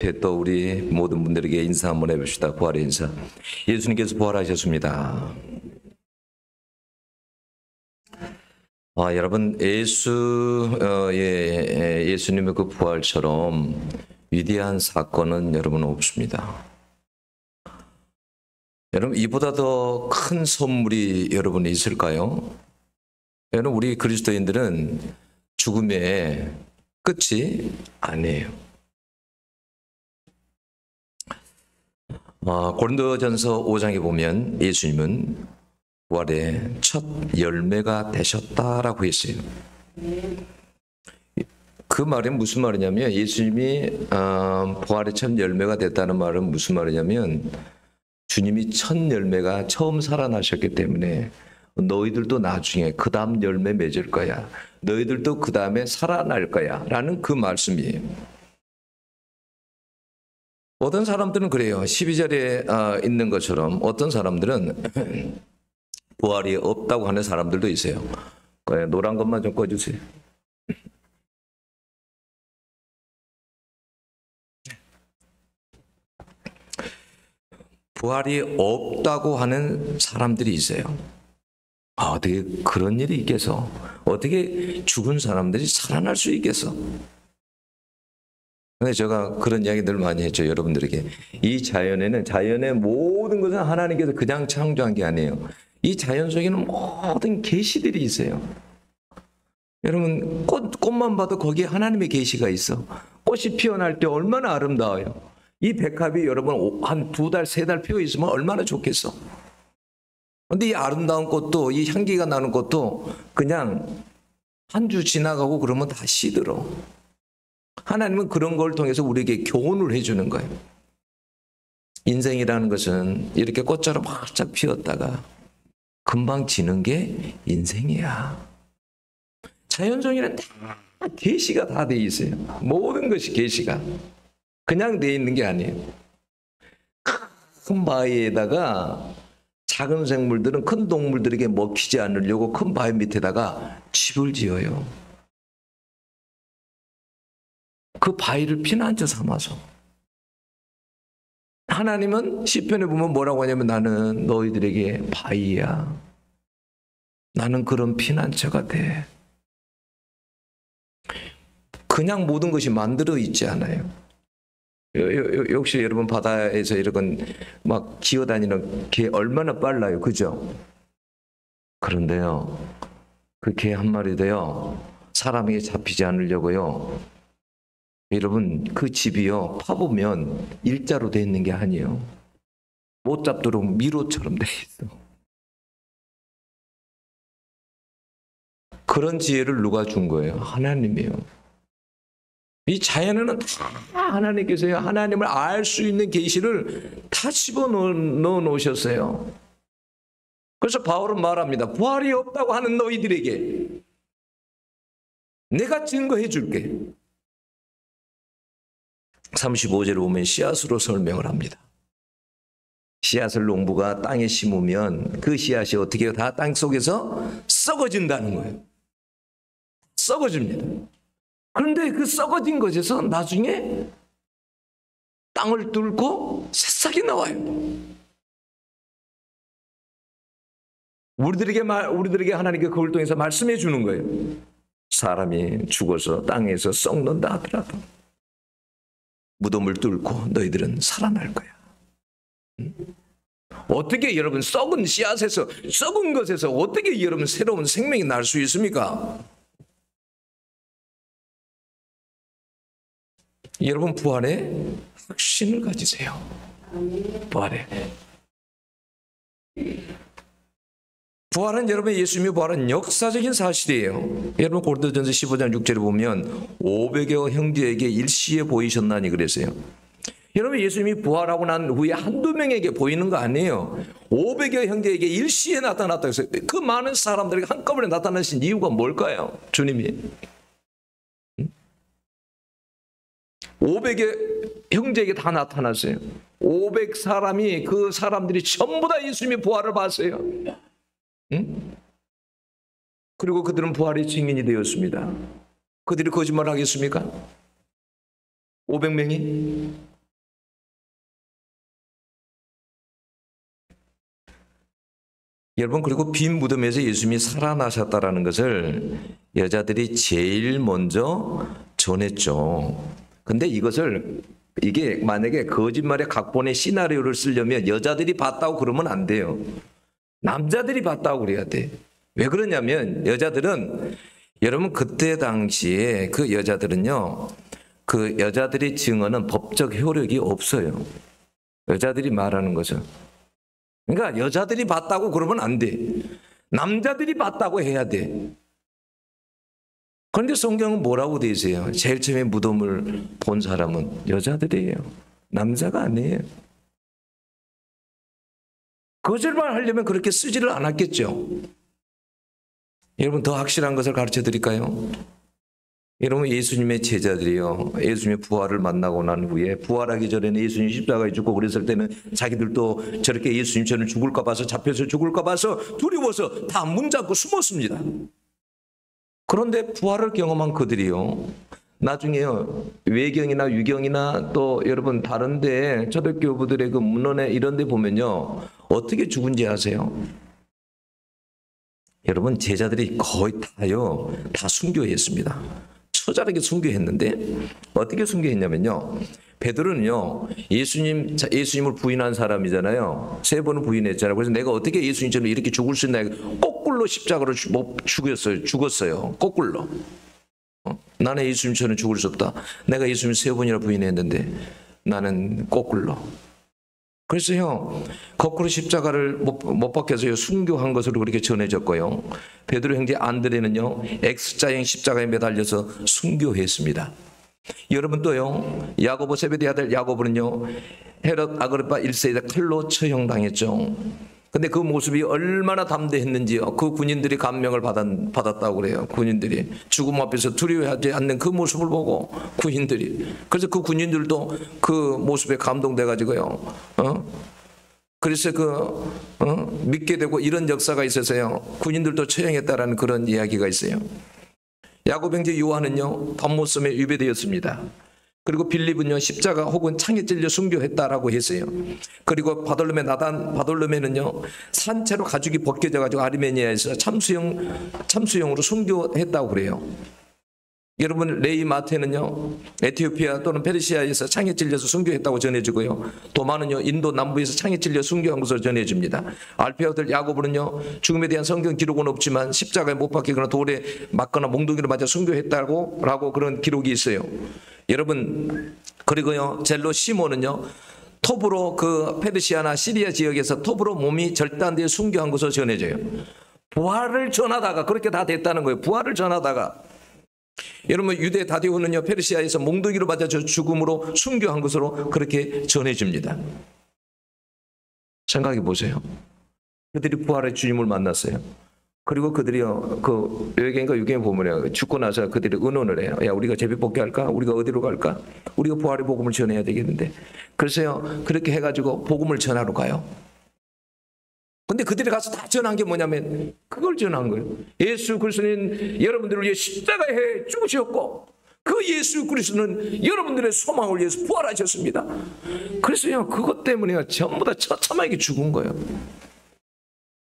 옆에 또 우리 모든 분들에게 인사 한번 해봅시다. 부활의 인사. 예수님께서 부활하셨습니다. 여러분, 예수님의 그 부활처럼 위대한 사건은 여러분 없습니다. 여러분, 이보다 더 큰 선물이 여러분이 있을까요? 여러분, 우리 그리스도인들은 죽음의 끝이 아니에요. 고린도전서 5장에 보면 예수님은 부활의 첫 열매가 되셨다라고 했어요. 그 말이 무슨 말이냐면, 예수님이 부활의 첫 열매가 됐다는 말은 무슨 말이냐면, 주님이 첫 열매가 처음 살아나셨기 때문에 너희들도 나중에 그 다음 열매 맺을 거야. 너희들도 그 다음에 살아날 거야. 라는 그 말씀이에요. 어떤 사람들은 그래요. 12절에 있는 것처럼 어떤 사람들은 부활이 없다고 하는 사람들도 있어요. 노란 것만 좀 꺼주세요. 부활이 없다고 하는 사람들이 있어요. 어떻게 그런 일이 있겠어? 어떻게 죽은 사람들이 살아날 수 있겠어? 근데 제가 그런 이야기들 많이 했죠, 여러분들에게. 이 자연의 모든 것은 하나님께서 그냥 창조한 게 아니에요. 이 자연 속에는 모든 계시들이 있어요. 여러분, 꽃만 봐도 거기에 하나님의 계시가 있어. 꽃이 피어날 때 얼마나 아름다워요. 이 백합이 여러분 한 2달, 3달 피어 있으면 얼마나 좋겠어. 근데 이 아름다운 꽃도, 이 향기가 나는 꽃도 그냥 한 주 지나가고 그러면 다 시들어. 하나님은 그런 걸 통해서 우리에게 교훈을 해주는 거예요. 인생이라는 것은 이렇게 꽃처럼 활짝 피었다가 금방 지는 게 인생이야. 자연종에는 다 계시가 다 돼 있어요. 모든 것이 계시가 그냥 돼 있는 게 아니에요. 큰 바위에다가 작은 생물들은 큰 동물들에게 먹히지 않으려고 큰 바위 밑에다가 집을 지어요. 그 바위를 피난처 삼아서. 하나님은 시편에 보면 뭐라고 하냐면, 나는 너희들에게 바위야. 나는 그런 피난처가 돼. 그냥 모든 것이 만들어 있지 않아요. 역시 여러분 바다에서 이런 막 기어다니는 개 얼마나 빨라요, 그죠? 그런데요, 그 개 한 마리도요, 사람에게 잡히지 않으려고요, 여러분 그 집이요, 파보면 일자로 돼 있는 게 아니에요. 못 잡도록 미로처럼 돼 있어. 그런 지혜를 누가 준 거예요? 하나님이에요. 이 자연에는 다 하나님께서 하나님을 알 수 있는 계시를 다 집어넣어 놓으셨어요. 그래서 바울은 말합니다. 부활이 없다고 하는 너희들에게 내가 증거해 줄게. 35절에 보면 씨앗으로 설명을 합니다. 씨앗을 농부가 땅에 심으면 그 씨앗이 어떻게 다 땅 속에서 썩어진다는 거예요. 썩어집니다. 그런데 그 썩어진 것에서 나중에 땅을 뚫고 새싹이 나와요. 우리들에게 하나님께 그걸 통해서 말씀해 주는 거예요. 사람이 죽어서 땅에서 썩는다 하더라도 무덤을 뚫고 너희들은 살아날 거야. 어떻게 여러분 썩은 씨앗에서, 썩은 것에서 어떻게 여러분 새로운 생명이 날 수 있습니까? 여러분 부활에 확신을 가지세요. 부활은 여러분, 예수님의 부활은 역사적인 사실이에요. 여러분 고린도전서 15장 6절에 보면 500여 형제에게 일시에 보이셨나니 그랬어요. 여러분 예수님이 부활하고 난 후에 한두 명에게 보이는 거 아니에요. 500여 형제에게 일시에 나타났다고 했어요. 그 많은 사람들에게 한꺼번에 나타나신 이유가 뭘까요? 주님이 500의 형제에게 다 나타났어요. 500사람이, 그 사람들이 전부 다 예수님의 부활을 봤어요. 그리고 그들은 부활의 증인이 되었습니다. 그들이 거짓말을 하겠습니까? 500명이? 여러분, 그리고 빈 무덤에서 예수님이 살아나셨다라는 것을 여자들이 제일 먼저 전했죠. 근데 이게 만약에 거짓말의 각본의 시나리오를 쓰려면 여자들이 봤다고 그러면 안 돼요. 남자들이 봤다고 그래야 돼. 왜 그러냐면 여러분 그때 당시에 그 여자들은요, 그 여자들이 증언은 법적 효력이 없어요. 여자들이 말하는 거죠. 그러니까 여자들이 봤다고 그러면 안 돼. 남자들이 봤다고 해야 돼. 그런데 성경은 뭐라고 돼 있어요? 제일 처음에 무덤을 본 사람은 여자들이에요. 남자가 아니에요. 거짓말 하려면 그렇게 쓰지를 않았겠죠. 여러분, 더 확실한 것을 가르쳐 드릴까요? 여러분, 예수님의 제자들이요, 예수님의 부활을 만나고 난 후에, 부활하기 전에는 예수님 십자가에 죽고 그랬을 때는 자기들도 저렇게 예수님처럼 죽을까 봐서, 잡혀서 죽을까 봐서 두려워서 다 문 잡고 숨었습니다. 그런데 부활을 경험한 그들이요, 나중에요, 외경이나 유경이나 또 여러분 다른데 초대교부들의 그 문헌에 이런 데 보면요, 어떻게 죽은지 아세요? 여러분, 제자들이 거의 다 순교했습니다. 처절하게 순교했는데 어떻게 순교했냐면요, 베드로는요, 예수님을 부인한 사람이잖아요. 3번을 부인했잖아요. 그래서 내가 어떻게 예수님처럼 이렇게 죽을 수 있나, 거꾸로 십자가로 죽었어요. 거꾸로. 나는 예수님처럼 죽을 수 없다. 내가 예수님 3번이나 부인했는데 나는 거꾸로. 그래서요, 거꾸로 십자가를 못 박혀서 순교한 것으로 그렇게 전해졌고요. 베드로 형제 안드레는요, X자형 십자가에 매달려서 순교했습니다. 여러분 또요, 야고보 세베대 아들 야고보는요, 헤롯 아그리파 1세에 칼로 처형당했죠. 근데 그 모습이 얼마나 담대했는지요. 그 군인들이 감명을 받았다고 그래요. 군인들이 죽음 앞에서 두려워하지 않는 그 모습을 보고 군인들이, 그래서 그 군인들도 그 모습에 감동돼 가지고요, 그래서 믿게 되고 이런 역사가 있어서요, 군인들도 처형했다라는 그런 이야기가 있어요. 야고보 형제 요한은요, 담모섬에 유배되었습니다. 그리고 빌립은요, 십자가 혹은 창에 찔려 순교했다라고 했어요. 그리고 바돌로메는요, 산채로 가죽이 벗겨져 가지고 아르메니아에서 참수형으로 순교했다고 그래요. 여러분, 레이 마테는요, 에티오피아 또는 페르시아에서 창에 찔려서 순교했다고 전해지고요. 도마는요, 인도 남부에서 창에 찔려 순교한 것으로 전해집니다. 알페오 아들 야고보는요, 죽음에 대한 성경 기록은 없지만 십자가에 못 박히거나 돌에 맞거나 몽둥이로 맞아 순교했다고 그런 기록이 있어요. 여러분, 그리고요, 젤로 시몬은요, 톱으로 그 페르시아나 시리아 지역에서 톱으로 몸이 절단되어 순교한 것으로 전해져요. 부활을 전하다가 그렇게 다 됐다는 거예요. 부활을 전하다가. 여러분, 유대 다디오는요, 페르시아에서 몽둥이로 맞아 죽음으로 순교한 것으로 그렇게 전해집니다. 생각해 보세요. 그들이 부활의 주님을 만났어요. 그리고 그들이요, 그 외경인가 유경에 보면요, 죽고 나서 그들이 의논을 해요. 야, 우리가 제비뽑기 할까? 우리가 어디로 갈까? 우리가 부활의 복음을 전해야 되겠는데. 그래서요, 그렇게 해가지고 복음을 전하러 가요. 근데 그들이 가서 다 전한 게 뭐냐면 그걸 전한 거예요. 예수 그리스도는 여러분들을 위해 십자가에 죽으셨고, 그 예수 그리스도는 여러분들의 소망을 위해서 부활하셨습니다. 그래서요, 그것 때문에 전부 다 처참하게 죽은 거예요.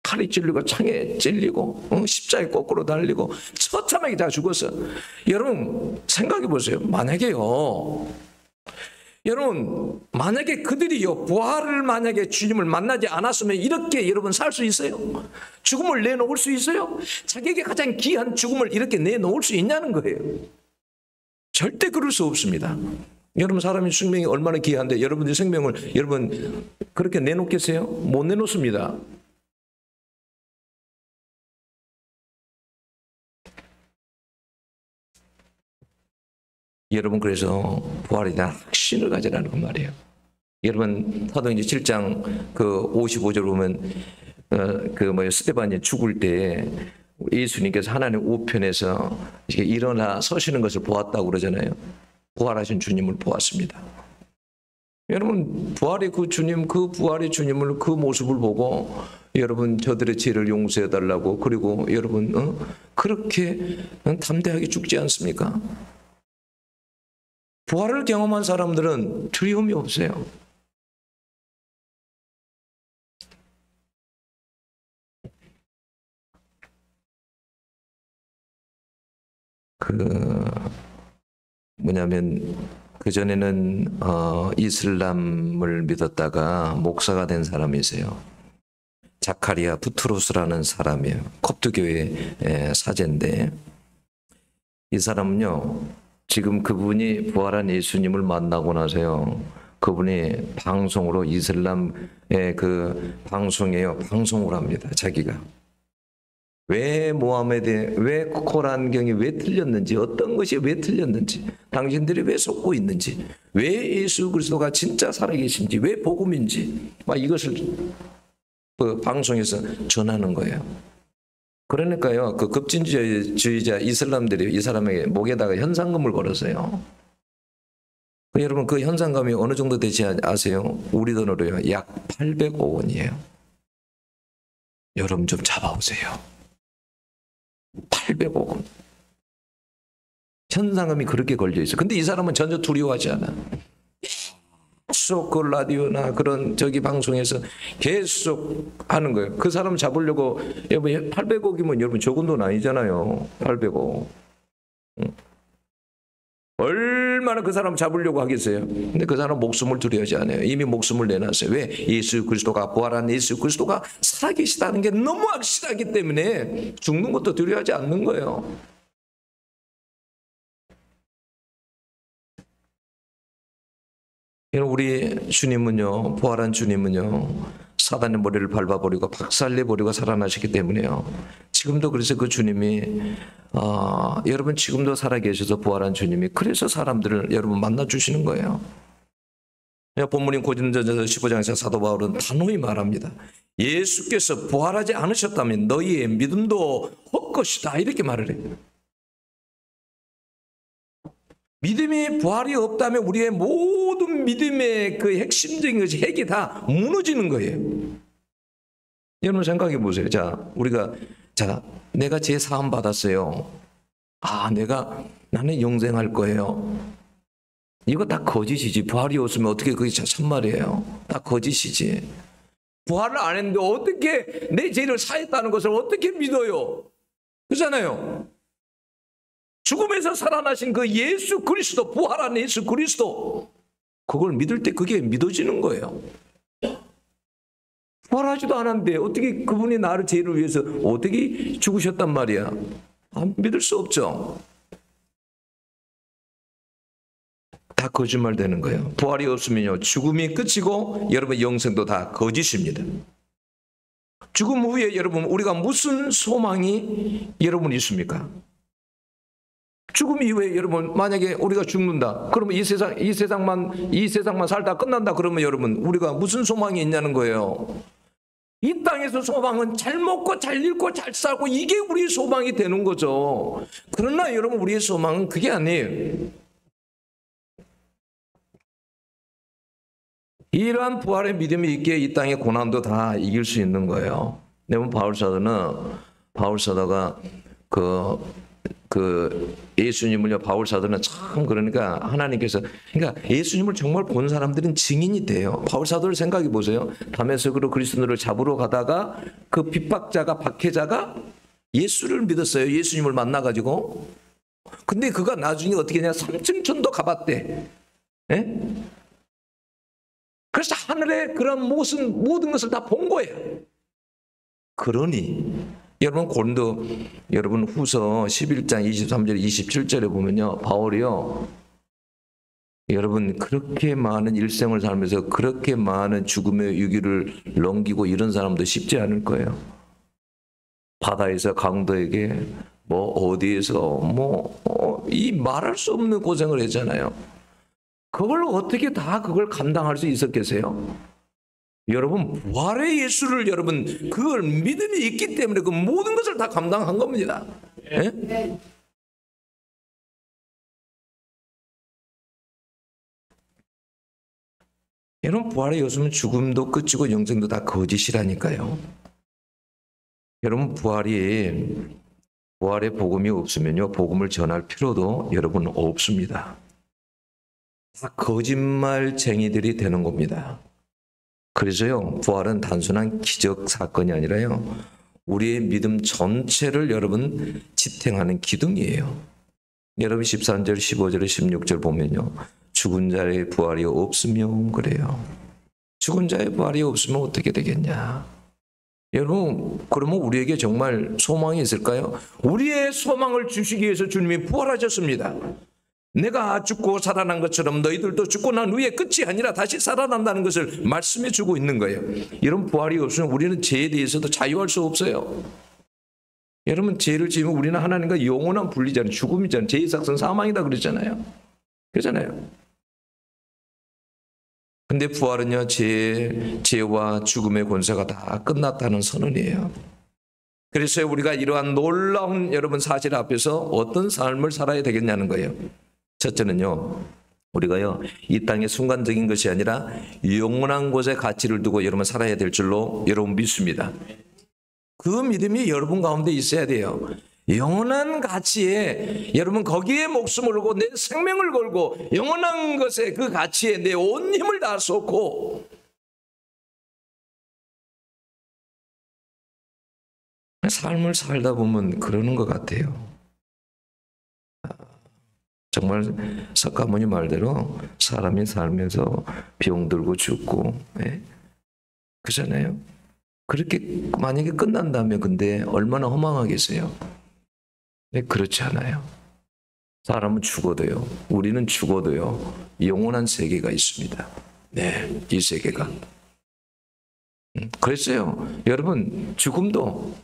칼이 찔리고 창에 찔리고 십자가에 거꾸로 달리고 처참하게 다 죽었어. 여러분, 생각해 보세요. 만약에 그들이요, 부활을 만약에 주님을 만나지 않았으면 이렇게 여러분 살 수 있어요? 죽음을 내놓을 수 있어요? 자기에게 가장 귀한 죽음을 이렇게 내놓을 수 있냐는 거예요. 절대 그럴 수 없습니다. 여러분, 사람의 생명이 얼마나 귀한데 여러분의 생명을 여러분 그렇게 내놓겠어요? 못 내놓습니다. 여러분, 그래서 부활에 대한 확신을 가지라는 그 말이에요. 여러분, 사도행전 7장 그 55절 보면 스데반이 죽을 때 예수님께서 하나님 우편에서 일어나 서시는 것을 보았다고 그러잖아요. 부활하신 주님을 보았습니다. 여러분, 부활의 그 주님, 그 부활의 주님을, 그 모습을 보고 여러분, 저들의 죄를 용서해 달라고, 그리고 여러분 그렇게 담대하게 죽지 않습니까? 부활을 경험한 사람들은 두려움이 없어요. 그 뭐냐면 그전에는 이슬람을 믿었다가 목사가 된 사람이 있어요. 자카리아 부트로스라는 사람이에요. 콥트교회 사제인데 이 사람은요, 지금 그분이 부활한 예수님을 만나고 나서요, 그분이 방송으로 이슬람의 그 방송에요, 방송을 합니다. 자기가 왜 모하메드, 왜 코란경이 왜 틀렸는지, 어떤 것이 왜 틀렸는지, 당신들이 왜 속고 있는지, 왜 예수 그리스도가 진짜 살아계신지, 왜 복음인지, 막 이것을 그 방송에서 전하는 거예요. 그러니까요, 그 급진주의자 이슬람들이 이 사람에게 목에다가 현상금을 걸었어요. 여러분, 그 현상금이 어느 정도 되지 아세요? 우리 돈으로요, 약 800억 원이에요. 여러분 좀 잡아오세요. 800억 원. 현상금이 그렇게 걸려 있어. 근데 이 사람은 전혀 두려워하지 않아. 계속 그 라디오나 그런 저기 방송에서 계속 하는 거예요. 그 사람 잡으려고, 여러분 800억이면 여러분 적은 돈 아니잖아요. 800억. 얼마나 그 사람 잡으려고 하겠어요. 근데 그 사람 목숨을 두려워하지 않아요. 이미 목숨을 내놨어요. 왜? 예수 그리스도가, 부활한 예수 그리스도가 살아계시다는 게 너무 확실하기 때문에 죽는 것도 두려워하지 않는 거예요. 우리 주님은요, 부활한 주님은요, 사단의 머리를 밟아버리고 박살내버리고 살아나시기 때문에요. 지금도 그래서 그 주님이 여러분 지금도 살아계셔서 부활한 주님이 그래서 사람들을 여러분 만나주시는 거예요. 본문인 고린도전서 15장에서 사도 바울은 단호히 말합니다. 예수께서 부활하지 않으셨다면 너희의 믿음도 헛것이다, 이렇게 말을 해요. 믿음이 부활이 없다면 우리의 모든 믿음의 그 핵심적인 것이 핵이 다 무너지는 거예요. 여러분 생각해 보세요. 내가 제 사함 받았어요. 나는 영생할 거예요. 이거 다 거짓이지. 부활이 없으면 어떻게 그게 참말이에요. 다 거짓이지. 부활을 안 했는데 어떻게 내 죄를 사했다는 것을 어떻게 믿어요? 그렇잖아요. 죽음에서 살아나신 그 예수 그리스도, 부활한 예수 그리스도, 그걸 믿을 때 그게 믿어지는 거예요. 부활하지도 않았는데 어떻게 그분이 나를 죄를 위해서 어떻게 죽으셨단 말이야? 믿을 수 없죠. 다 거짓말 되는 거예요. 부활이 없으면요, 죽음이 끝이고 여러분 영생도 다 거짓입니다. 죽음 후에 여러분 우리가 무슨 소망이 여러분 있습니까? 죽음 이후에 여러분 만약에 우리가 죽는다. 그러면 이 세상만 살다 끝난다. 그러면 여러분 우리가 무슨 소망이 있냐는 거예요. 이 땅에서 소망은 잘 먹고 잘 읽고 잘 살고 이게 우리의 소망이 되는 거죠. 그러나 여러분 우리의 소망은 그게 아니에요. 이러한 부활의 믿음이 있기에 이 땅의 고난도 다 이길 수 있는 거예요. 여러분 바울 사도가 예수님을요, 바울 사도는 참 그러니까 하나님께서, 그러니까 예수님을 정말 본 사람들은 증인이 돼요. 바울 사도를 생각해 보세요. 다메섹으로 그리스도를 잡으러 가다가 그 핍박자가, 박해자가 예수를 믿었어요. 예수님을 만나가지고. 근데 그가 나중에 어떻게 했냐, 삼층천도 가봤대. 예? 그래서 하늘의 그런 모든 것을 다 본 거예요. 그러니 여러분 고린도 여러분 후서 11장 23절 27절에 보면요, 바울이요, 여러분 그렇게 많은 일생을 살면서 그렇게 많은 죽음의 위기를 넘기고 이런 사람도 쉽지 않을 거예요. 바다에서 강도에게 어디에서 이 말할 수 없는 고생을 했잖아요. 그걸 어떻게 다 그걸 감당할 수 있었겠어요? 여러분 부활의 예수를 여러분 그걸 믿음이 있기 때문에 그 모든 것을 다 감당한 겁니다. 예? 여러분 부활의 예수는 죽음도 끝이고 영생도 다 거짓이라니까요. 여러분 부활의 복음이 없으면요, 복음을 전할 필요도 여러분 없습니다. 다 거짓말쟁이들이 되는 겁니다. 그래서요, 부활은 단순한 기적 사건이 아니라요, 우리의 믿음 전체를 여러분 지탱하는 기둥이에요. 여러분 13절, 15절, 16절 보면요. 죽은 자의 부활이 없으면 그래요. 죽은 자의 부활이 없으면 어떻게 되겠냐? 여러분, 그러면 우리에게 정말 소망이 있을까요? 우리의 소망을 주시기 위해서 주님이 부활하셨습니다. 내가 죽고 살아난 것처럼 너희들도 죽고 난 후에 끝이 아니라 다시 살아난다는 것을 말씀해 주고 있는 거예요. 이런 부활이 없으면 우리는 죄에 대해서도 자유할 수 없어요. 여러분, 죄를 지으면 우리는 하나님과 영원한 분리잖아요. 죽음이잖아요. 죄의 삭은 사망이다 그러잖아요. 그러잖아요. 근데 부활은요, 죄와 죽음의 권세가 다 끝났다는 선언이에요. 그래서 우리가 이러한 놀라운 여러분 사실 앞에서 어떤 삶을 살아야 되겠냐는 거예요. 첫째는요, 우리가요, 이 땅의 순간적인 것이 아니라 영원한 곳에 가치를 두고 여러분 살아야 될 줄로 여러분 믿습니다. 그 믿음이 여러분 가운데 있어야 돼요. 영원한 가치에 여러분 거기에 목숨을 걸고 내 생명을 걸고 영원한 것에 그 가치에 내 온 힘을 다 쏟고 삶을 살다 보면 그러는 것 같아요. 정말 석가모니 말대로 사람이 살면서 병들고 죽고, 그잖아요. 그렇게 만약에 끝난다면 근데 얼마나 허망하겠어요. 그렇지 않아요. 사람은 죽어도요. 우리는 죽어도요. 영원한 세계가 있습니다. 네, 이 세계가. 그랬어요. 여러분, 죽음도,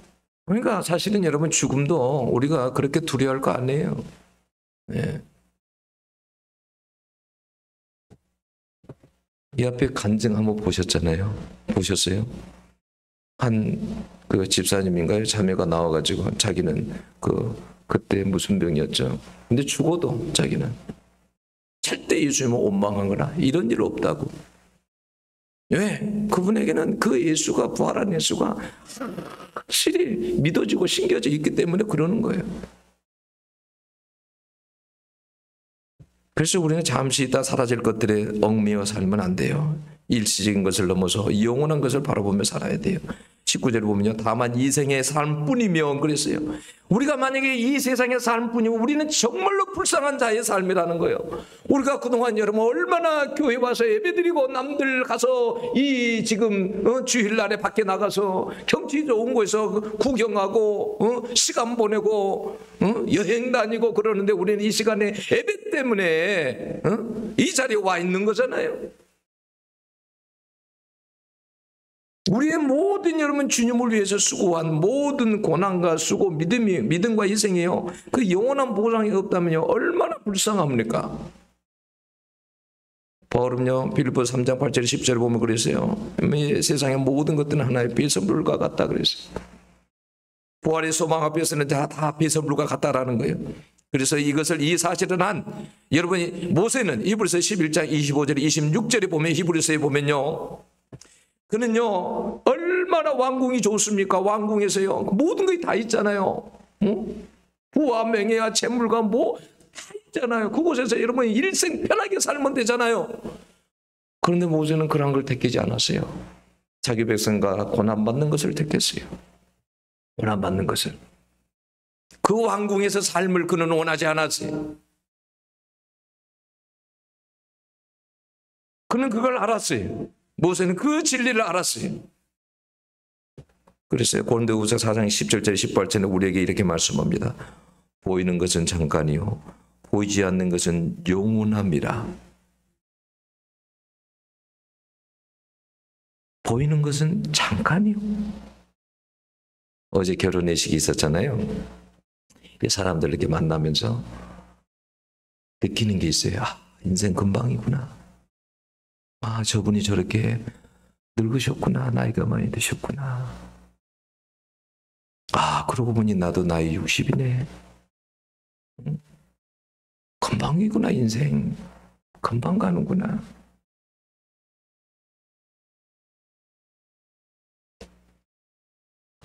그러니까 사실은 여러분 죽음도 우리가 그렇게 두려워할 거 아니에요. 네. 이 앞에 간증 한번 보셨잖아요. 보셨어요? 한 그 집사님인가요? 자매가 나와가지고 자기는 그때 무슨 병이었죠. 근데 죽어도 자기는 절대 예수님을 원망하거나 이런 일 없다고. 왜? 그분에게는 그 예수가 부활한 예수가 확실히 믿어지고 신겨져 있기 때문에 그러는 거예요. 그래서 우리는 잠시 있다 사라질 것들에 얽매여 살면 안 돼요. 일시적인 것을 넘어서 영원한 것을 바라보며 살아야 돼요. 19절을 보면요. 다만 이 생의 삶뿐이면 그랬어요. 우리가 만약에 이 세상의 삶뿐이면 우리는 정말로 불쌍한 자의 삶이라는 거예요. 우리가 그동안 여러분 얼마나 교회 와서 예배드리고 남들 가서 이 지금 주일날에 밖에 나가서 경치 좋은 곳에서 구경하고 시간 보내고 여행 다니고 그러는데 우리는 이 시간에 예배 때문에 이 자리에 와 있는 거잖아요. 우리의 모든 여러분 주님을 위해서 수고한 모든 고난과 수고, 믿음과 희생이요. 그 영원한 보상이 없다면요. 얼마나 불쌍합니까? 바울은요. 빌립보서 3장 8절 10절 보면 그랬어요. 세상의 모든 것들은 하나의 배설물과 같다 그랬어요. 부활의 소망 앞에서는 다 배설물과 같다라는 거예요. 그래서 이것을 이 사실은 여러분이 모세는 히브리서 11장 25절 26절에 보면 히브리서에 보면요. 그는요 얼마나 왕궁이 좋습니까? 왕궁에서요 모든 것이 다 있잖아요. 부와 명예와 재물과 뭐 다 있잖아요. 그곳에서 여러분 일생 편하게 살면 되잖아요. 그런데 모세는 그런 걸 택하지 않았어요. 자기 백성과 고난받는 것을 택했어요. 고난받는 것을. 그 왕궁에서 삶을 그는 원하지 않았어요. 그는 그걸 알았어요. 모세는 그 진리를 알았어요. 그래서 고린도후서 4장 10절째 18절에 우리에게 이렇게 말씀합니다. 보이는 것은 잠깐이요 보이지 않는 것은 영원함이라. 보이는 것은 잠깐이요. 어제 결혼 예식이 있었잖아요. 사람들 이렇게 만나면서 느끼는 게 있어요. 인생 금방이구나. 저분이 저렇게 늙으셨구나. 나이가 많이 드셨구나. 그러고 보니 나도 나이 60이네. 금방이구나 인생. 금방 가는구나.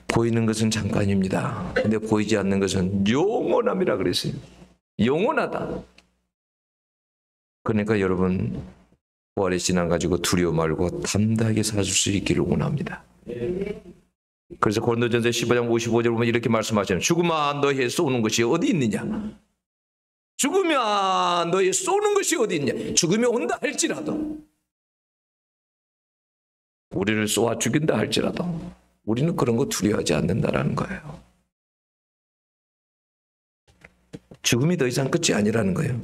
보이는 것은 잠깐입니다. 근데 보이지 않는 것은 영원함이라 그랬어요. 영원하다. 그러니까 여러분 부활의 신앙 가지고 두려워 말고 담대하게 살 수 있기를 원합니다. 그래서 고린도전서 15장 55절 보면 이렇게 말씀하시는 죽음아 너희에 쏘는 것이 어디 있느냐? 죽으면 너희 쏘는 것이 어디 있냐. 죽음이 온다 할지라도, 우리를 쏘아 죽인다 할지라도 우리는 그런 거 두려워하지 않는다라는 거예요. 죽음이 더 이상 끝이 아니라는 거예요.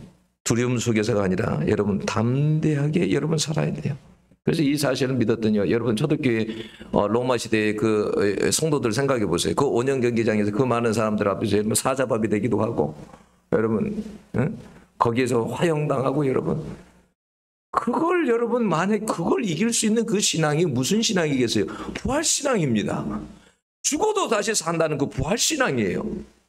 두려움 속에서가 아니라 여러분 담대하게 여러분 살아야 돼요. 그래서 이 사실을 믿었더니요, 여러분 초대교회 로마 시대의 그 성도들 생각해 보세요. 그 온영 경기장에서 그 많은 사람들 앞에서 여러분 사자밥이 되기도 하고, 여러분 거기에서 화형당하고, 여러분 그걸 여러분 만약 그걸 이길 수 있는 그 신앙이 무슨 신앙이겠어요? 부활 신앙입니다. 죽어도 다시 산다는 그 부활 신앙이에요.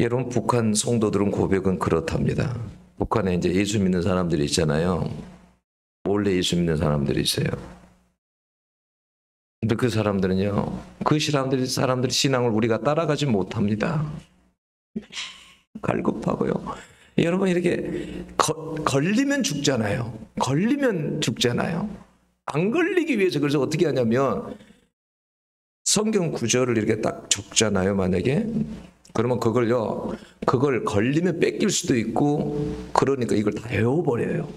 여러분 북한 성도들은 고백은 그렇답니다. 북한에 이제 예수 믿는 사람들이 있잖아요. 원래 예수 믿는 사람들이 있어요. 근데 그 사람들은요, 그 사람들의 신앙을 우리가 따라가지 못합니다. 갈급하고요. 여러분 이렇게 걸리면 죽잖아요. 걸리면 죽잖아요. 안 걸리기 위해서 그래서 어떻게 하냐면 성경 구절을 이렇게 딱 적잖아요. 만약에 그러면 그걸 걸리면 뺏길 수도 있고, 그러니까 이걸 다 외워버려요.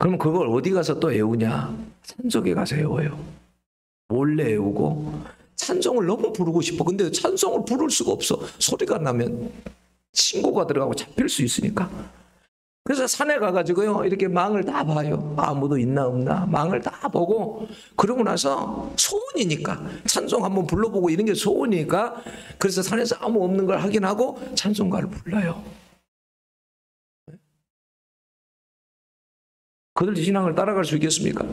그러면 그걸 어디 가서 또 외우냐? 찬송에 가서 외워요. 몰래 외우고, 찬송을 너무 부르고 싶어. 근데 찬송을 부를 수가 없어. 소리가 나면 신고가 들어가고 잡힐 수 있으니까. 그래서 산에 가가지고요, 이렇게 망을 다 봐요. 아무도 있나 없나 망을 다 보고, 그러고 나서 소원이니까 찬송 한번 불러보고 이런 게 소원이니까, 그래서 산에서 아무 없는 걸 확인하고 찬송가를 불러요. 그들 신앙을 따라갈 수 있겠습니까?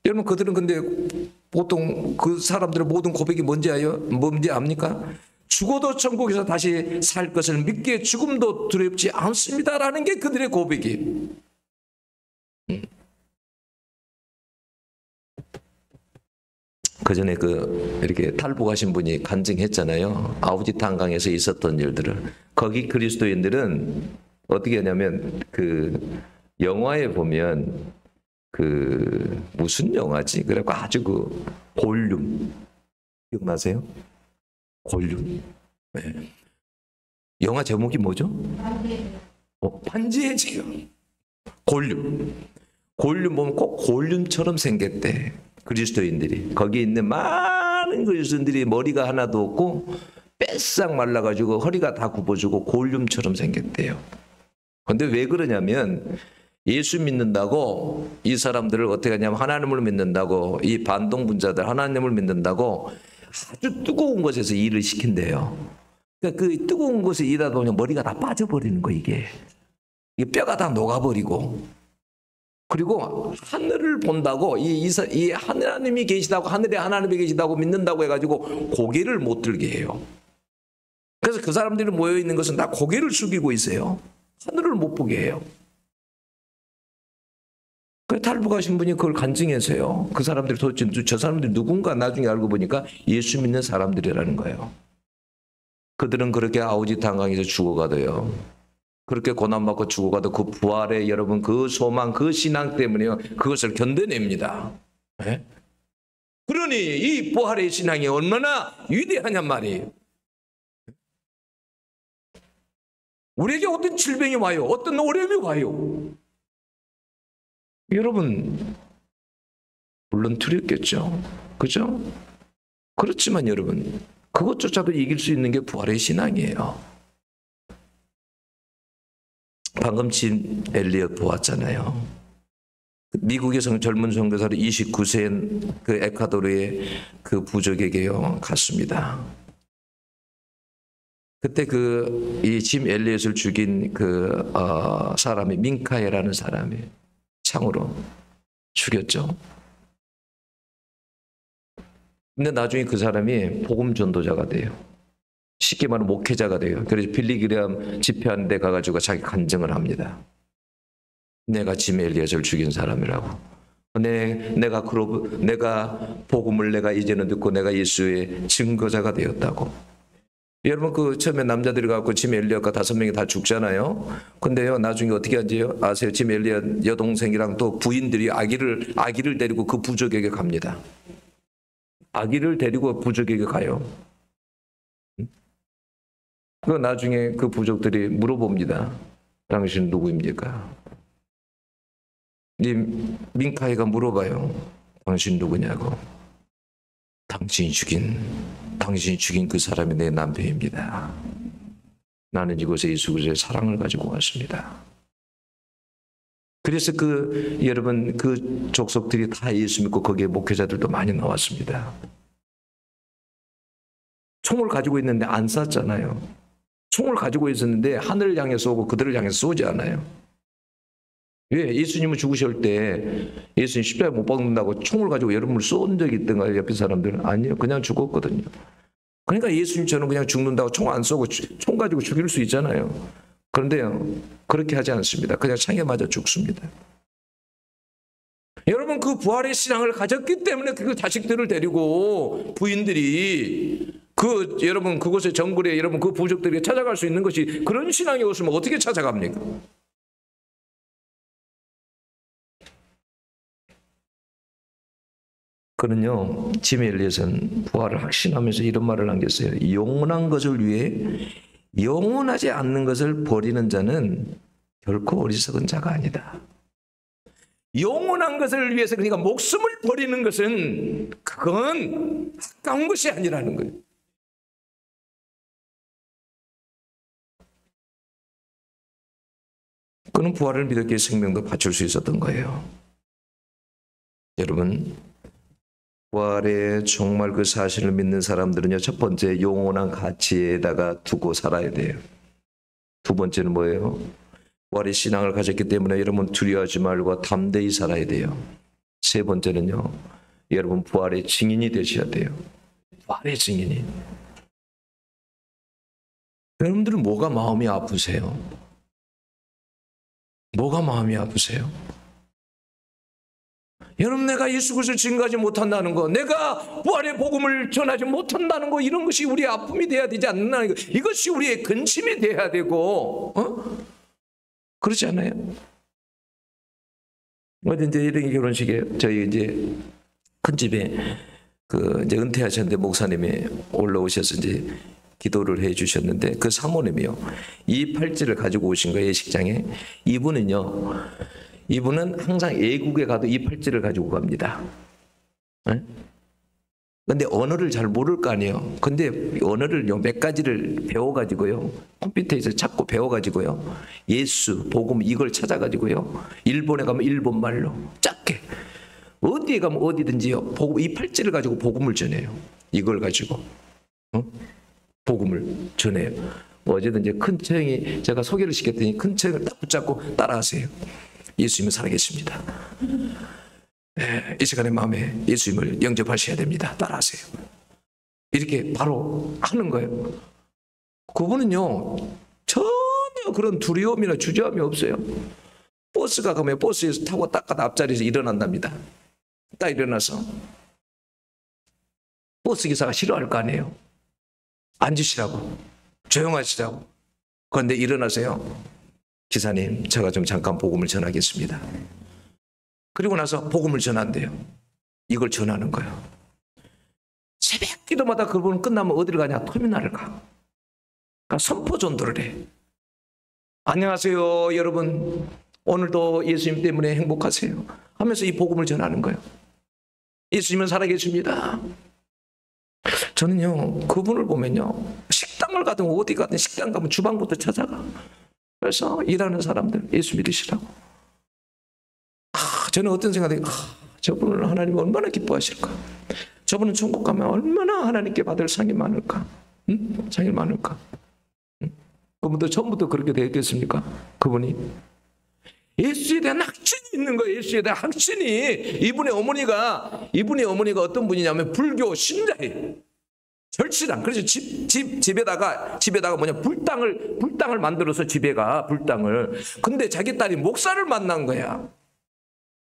여러분 그들은 근데 보통 그 사람들의 모든 고백이 뭔지 압니까? 죽어도 천국에서 다시 살 것을 믿기에 죽음도 두렵지 않습니다라는 게 그들의 고백이. 그 전에 이렇게 탈북하신 분이 간증했잖아요. 아우지 탄강에서 있었던 일들을. 거기 그리스도인들은 어떻게 하냐면 영화에 보면 무슨 영화지? 그래갖고 아주 골룸 기억나세요? 골룸. 네. 영화 제목이 뭐죠? 반지의 제왕. 골룸 보면 꼭 골룸처럼 생겼대. 그리스도인들이 거기 있는 많은 그리스도인들이 머리가 하나도 없고 뺏싹 말라가지고 허리가 다 굽어지고 골룸처럼 생겼대요. 근데 왜 그러냐면 예수 믿는다고 이 사람들을 어떻게 하냐면 하나님을 믿는다고, 이 반동분자들 하나님을 믿는다고 아주 뜨거운 곳에서 일을 시킨대요. 그러니까 그 뜨거운 곳에 일하다 보면 머리가 다 빠져버리는 거, 이게 뼈가 다 녹아버리고, 그리고 하늘을 본다고 이 하나님이 계시다고, 하늘에 하나님이 계시다고 믿는다고 해가지고 고개를 못 들게 해요. 그래서 그 사람들이 모여 있는 것은 다 고개를 숙이고 있어요. 하늘을 못 보게 해요. 그 탈북하신 분이 그걸 간증해서요. 그 사람들이 도대체 저 사람들이 누군가 나중에 알고 보니까 예수 믿는 사람들이라는 거예요. 그들은 그렇게 아우지 탄강에서 죽어가도요, 그렇게 고난받고 죽어가도 그 부활의 여러분 그 소망, 그 신앙 때문에요, 그것을 견뎌냅니다. 네? 그러니 이 부활의 신앙이 얼마나 위대하냔 말이에요. 우리에게 어떤 질병이 와요, 어떤 어려움이 와요, 여러분 물론 두렵겠죠. 그죠? 그렇지만 여러분 그것조차도 이길 수 있는 게 부활의 신앙이에요. 방금 짐 엘리엇 보았잖아요. 미국의 젊은 선교사로 29세인 그 에콰도르의 그 부족에게요 갔습니다. 그때 이 짐 엘리엇을 죽인 사람이 민카에라는 사람이 창으로 죽였죠. 근데 나중에 그 사람이 복음 전도자가 돼요. 쉽게 말하면 목회자가 돼요. 그래서 빌리그레암 집회하는 데 가가지고 자기 간증을 합니다. 내가 짐 엘리엇을 죽인 사람이라고. 내가 복음을 내가 이제는 듣고 내가 예수의 증거자가 되었다고. 여러분 그 처음에 남자들이 갖고 짐 엘리엇과 5명이 다 죽잖아요. 근데요 나중에 어떻게 하지요? 아세요? 짐 엘리엇 여동생이랑 또 부인들이 아기를 데리고 그 부족에게 갑니다. 아기를 데리고 부족에게 가요. 그 나중에 그 부족들이 물어봅니다. 당신 누구입니까? 이 민카이가 물어봐요. 당신 누구냐고. 당신이 죽인 그 사람이 내 남편입니다. 나는 이곳에 예수 그리스도의 사랑을 가지고 왔습니다. 그래서 여러분 그 족속들이 다 예수 믿고 거기에 목회자들도 많이 나왔습니다. 총을 가지고 있는데 안 쐈잖아요. 총을 가지고 있었는데 하늘을 향해 쏘고 그들을 향해 쏘지 않아요. 왜? 예수님은 죽으실 때 예수님 십자가에 못 박는다고 총을 가지고 여러분을 쏜 적이 있던가요? 옆에 사람들은? 아니요. 그냥 죽었거든요. 그러니까 예수님처럼 그냥 죽는다고 총 안 쏘고 총 가지고 죽일 수 있잖아요. 그런데요. 그렇게 하지 않습니다. 그냥 창에 맞아 죽습니다. 여러분 그 부활의 신앙을 가졌기 때문에 그 자식들을 데리고 부인들이 여러분 그곳의 정글에 여러분 그 부족들에게 찾아갈 수 있는 것이 그런 신앙이 없으면 어떻게 찾아갑니까? 그는요, 짐 엘리엇은 부활을 확신하면서 이런 말을 남겼어요. 영원한 것을 위해 영원하지 않는 것을 버리는 자는 결코 어리석은 자가 아니다. 영원한 것을 위해서 그러니까 목숨을 버리는 것은 그건 아까운 것이 아니라는 거예요. 그는 부활을 믿었기에 생명도 바칠 수 있었던 거예요. 여러분 부활에 정말 그 사실을 믿는 사람들은요, 첫 번째 영원한 가치에다가 두고 살아야 돼요. 두 번째는 뭐예요? 부활의 신앙을 가졌기 때문에 여러분 두려워하지 말고 담대히 살아야 돼요. 세 번째는요, 여러분 부활의 증인이 되셔야 돼요. 부활의 증인이. 여러분들은 뭐가 마음이 아프세요? 뭐가 마음이 아프세요? 여러분 내가 예수 그리스도를 증거하지 못한다는 거, 내가 부활의 복음을 전하지 못한다는 거, 이런 것이 우리의 아픔이 돼야 되지 않나요? 이것이 우리의 근심이 돼야 되고, 그렇지 않아요? 어제 이제 이런 결혼식에 저희 이제 큰 집에 이제 은퇴하셨는데 목사님이 올라오셔서 이제 기도를 해 주셨는데 그 사모님이요, 이 팔찌를 가지고 오신 거예요, 예식장에. 이분은 항상 애국에 가도 이 팔찌를 가지고 갑니다. 근데 언어를 잘 모를 거 아니에요. 근데 언어를 몇 가지를 배워가지고요, 컴퓨터에서 찾고 배워가지고요, 예수, 복음 이걸 찾아가지고요, 일본에 가면 일본 말로 짧게, 어디에 가면 어디든지요, 이 팔찌를 가지고 복음을 전해요. 이걸 가지고 복음을 전해요. 어제도 이제 큰 처형이 제가 소개를 시켰더니 큰 처형을 딱 붙잡고 따라하세요. 예수님은 살아계십니다. 이 시간에 마음에 예수님을 영접하셔야 됩니다. 따라하세요. 이렇게 바로 하는 거예요. 그분은요, 전혀 그런 두려움이나 주저함이 없어요. 버스가 가면 버스에서 타고 딱 가다 앞자리에서 일어난답니다. 딱 일어나서 버스 기사가 싫어할 거 아니에요. 앉으시라고, 조용하시라고. 그런데 일어나세요. 기사님, 제가 좀 잠깐 복음을 전하겠습니다. 그리고 나서 복음을 전한대요. 이걸 전하는 거예요. 새벽 기도마다 그분은 끝나면 어디를 가냐? 터미널을 가. 그러니까 선포 전도를 해. 안녕하세요, 여러분. 오늘도 예수님 때문에 행복하세요. 하면서 이 복음을 전하는 거예요. 예수님은 살아계십니다. 저는요, 그분을 보면요, 식당을 가든 어디 가든 식당 가면 주방부터 찾아가. 그래서 일하는 사람들 예수 믿으시라고. 저는 어떤 생각이, 저분을 하나님 얼마나 기뻐하실까? 저분은 천국 가면 얼마나 하나님께 받을 상이 많을까? 상이 많을까? 그분도 처음부터 그렇게 되었겠습니까? 그분이 예수에 대한 확신이 있는 거예요. 예수에 대한 확신이. 이분의 어머니가 어떤 분이냐면 불교 신자예요. 절실한. 그래서 집에다가 불당을 만들어서 집에가 불당을. 근데 자기 딸이 목사를 만난 거야.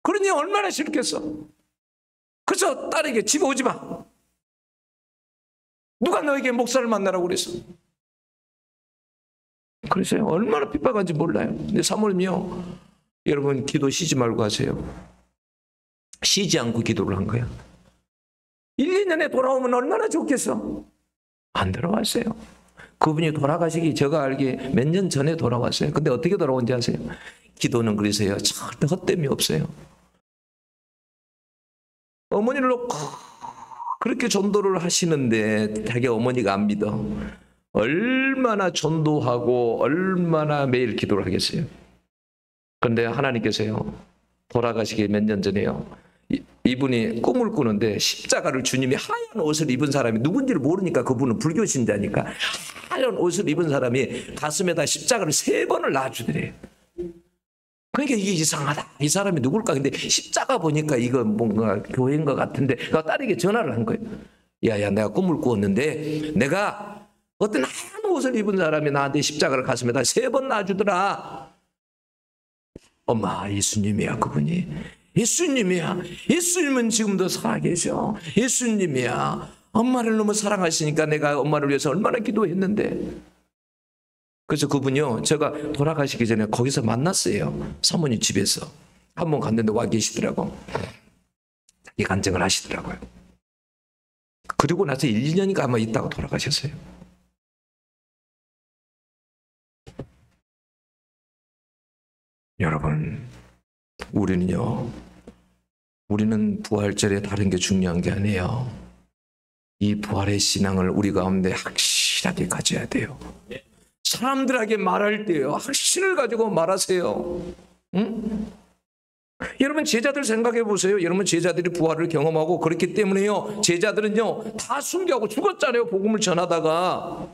그러니 얼마나 싫겠어. 그래서 딸에게 집에 오지 마. 누가 너에게 목사를 만나라고 그랬어? 그러세요. 얼마나 핍박한지 몰라요. 근데 사모님이요, 여러분 기도 쉬지 말고 하세요. 쉬지 않고 기도를 한 거야. 1, 2년에 돌아오면 얼마나 좋겠어. 안 돌아왔어요. 그분이 돌아가시기 제가 알기에 몇 년 전에 돌아왔어요. 근데 어떻게 돌아온지 아세요? 기도는 그래서요, 절대 헛됨이 없어요. 어머니를 놓고 그렇게 전도를 하시는데 자기 어머니가 안 믿어. 얼마나 전도하고 얼마나 매일 기도를 하겠어요. 그런데 하나님께서요, 돌아가시기 몇 년 전에요, 이분이 꿈을 꾸는데 십자가를 주님이 하얀 옷을 입은 사람이 누군지를 모르니까, 그분은 불교 신자니까 하얀 옷을 입은 사람이 가슴에다 십자가를 3번을 놔주더래요. 그러니까 이게 이상하다. 이 사람이 누굴까? 근데 십자가 보니까 이거 뭔가 교회인 것 같은데, 딸에게 전화를 한 거예요. 야야, 내가 꿈을 꾸었는데 내가 어떤 하얀 옷을 입은 사람이 나한테 십자가를 가슴에다 3번 놔주더라. 엄마, 예수님이야. 그분이 예수님이야. 예수님은 지금도 살아계셔. 예수님이야. 엄마를 너무 사랑하시니까 내가 엄마를 위해서 얼마나 기도했는데. 그래서 그분이요, 제가 돌아가시기 전에 거기서 만났어요. 사모님 집에서 한 번 갔는데 와 계시더라고. 자기 간증을 하시더라고요. 그리고 나서 1, 2년인가 아마 있다가 돌아가셨어요. 여러분, 우리는 부활절에 다른 게 중요한 게 아니에요. 이 부활의 신앙을 우리 가운데 확실하게 가져야 돼요. 사람들에게 말할 때요, 확신을 가지고 말하세요. 응? 여러분, 제자들 생각해 보세요. 여러분, 제자들이 부활을 경험하고 그렇기 때문에요, 제자들은요 다 순교하고 죽었잖아요. 복음을 전하다가.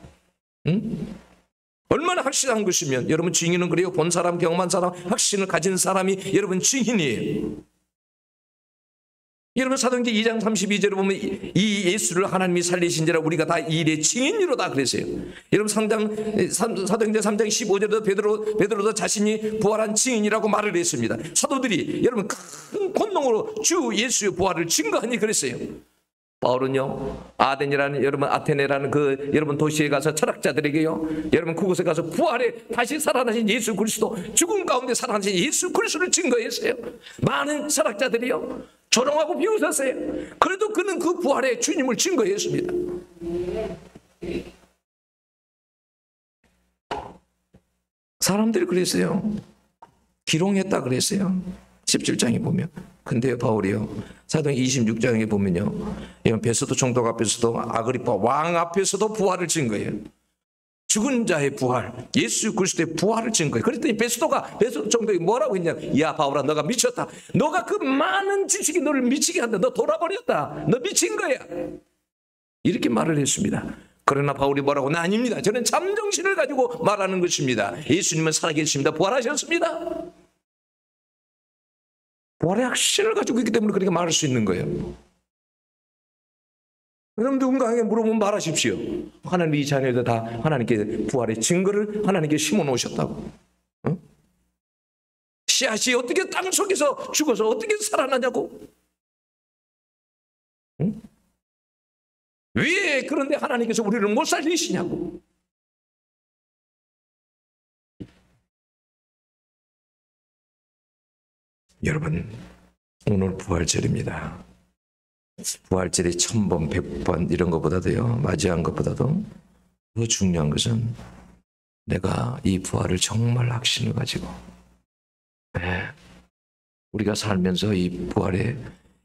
응? 얼마나 확실한 것이면, 여러분 증인은 그래요. 본 사람, 경험한 사람, 확신을 가진 사람이 여러분 증인이에요. 여러분, 사도행전 2장 32절에 보면 이 예수를 하나님이 살리신 자라 우리가 다 이 일의 증인이로다 그랬어요. 여러분, 사도행전 3장 15절에도 베드로도 자신이 부활한 증인이라고 말을 했습니다. 사도들이 여러분 큰 권능으로 주 예수의 부활을 증거하니 그랬어요. 바울은요, 아덴이라는, 여러분 아테네라는 그 여러분 도시에 가서 철학자들에게요, 여러분 그곳에 가서 부활에 다시 살아나신 예수 그리스도, 죽음 가운데 살아나신 예수 그리스도를 증거했어요. 많은 철학자들이요 조롱하고 비웃었어요. 그래도 그는 그 부활의 주님을 증거했습니다. 사람들이 그랬어요. 기롱했다 그랬어요. 17장에 보면. 근데 바울이요, 사도행 26장에 보면요, 이런 베스도 총독 앞에서도, 아그리파 왕 앞에서도 부활을 증거해요. 죽은 자의 부활, 예수 그리스도의 부활을 증거해요. 그랬더니 베스도 총독이 뭐라고 했냐? 야 바울아, 너가 미쳤다. 너가 그 많은 지식이 너를 미치게 한다. 너 돌아버렸다. 너 미친 거야. 이렇게 말을 했습니다. 그러나 바울이 뭐라고? 나 아닙니다. 저는 참정신을 가지고 말하는 것입니다. 예수님은 살아계십니다. 부활하셨습니다. 부활의 확신을 가지고 있기 때문에 그렇게 말할 수 있는 거예요. 그럼 누군가에게 물어보면 말하십시오. 하나님 이 자녀들 다 하나님께 부활의 증거를 하나님께 심어 놓으셨다고. 응? 씨앗이 어떻게 땅 속에서 죽어서 어떻게 살아나냐고. 응? 왜 그런데 하나님께서 우리를 못 살리시냐고. 여러분, 오늘 부활절입니다. 부활절이 1000번, 100번 이런 것보다도요, 맞이한 것보다도 더 중요한 것은 내가 이 부활을 정말 확신을 가지고, 우리가 살면서 이 부활에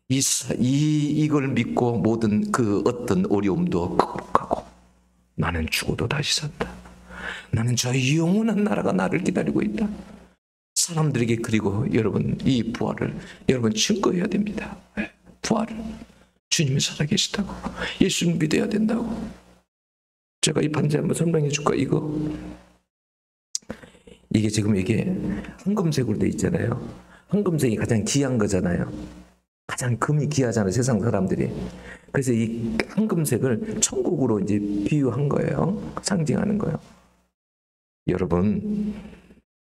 이걸 믿고 모든 그 어떤 어려움도 극복하고, 나는 죽어도 다시 산다. 나는 저 영원한 나라가 나를 기다리고 있다. 사람들에게, 그리고 여러분 이 부활을 여러분 증거해야 됩니다. 부활을. 주님이 살아계시다고, 예수님 믿어야 된다고. 제가 이 반지 한번 설명해 줄까? 이게 지금 이게 황금색으로 돼 있잖아요. 황금색이 가장 귀한 거잖아요. 가장 금이 귀하잖아요, 세상 사람들이. 그래서 이 황금색을 천국으로 이제 비유한 거예요. 상징하는 거예요. 여러분,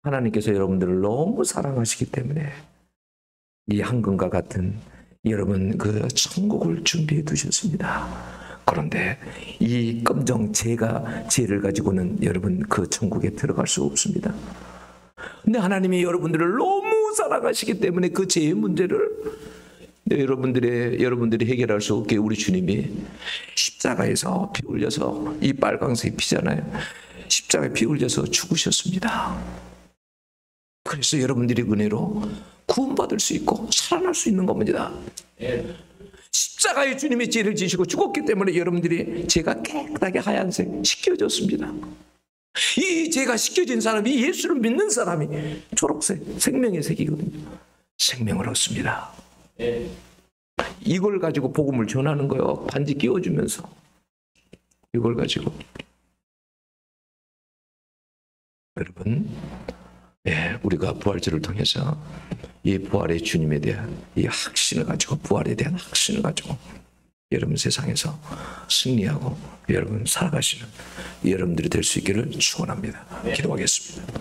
하나님께서 여러분들을 너무 사랑하시기 때문에 이 황금과 같은 여러분 그 천국을 준비해 두셨습니다. 그런데 이 검정 죄를 가지고는 여러분 그 천국에 들어갈 수 없습니다. 근데 하나님이 여러분들을 너무 사랑하시기 때문에 그 죄의 문제를 여러분들이 해결할 수 없게 우리 주님이 십자가에서 피 흘려서, 이 빨강색 피잖아요, 십자가에 피 흘려서 죽으셨습니다. 그래서 여러분들이 은혜로 구원받을 수 있고 살아날 수 있는 겁니다. 십자가에 주님이 죄를 지시고 죽었기 때문에 여러분들이 죄가 깨끗하게 하얀색 씻겨졌습니다. 이 죄가 씻겨진 사람이, 예수를 믿는 사람이 초록색 생명의 색이거든요. 생명을 얻습니다. 이걸 가지고 복음을 전하는 거예요. 반지 끼워주면서 이걸 가지고. 여러분, 우리가 부활절을 통해서 이 부활의 주님에 대한 이 확신을 가지고, 부활에 대한 확신을 가지고 여러분 세상에서 승리하고 여러분 살아가시는 여러분들이 될 수 있기를 축원합니다. 기도하겠습니다.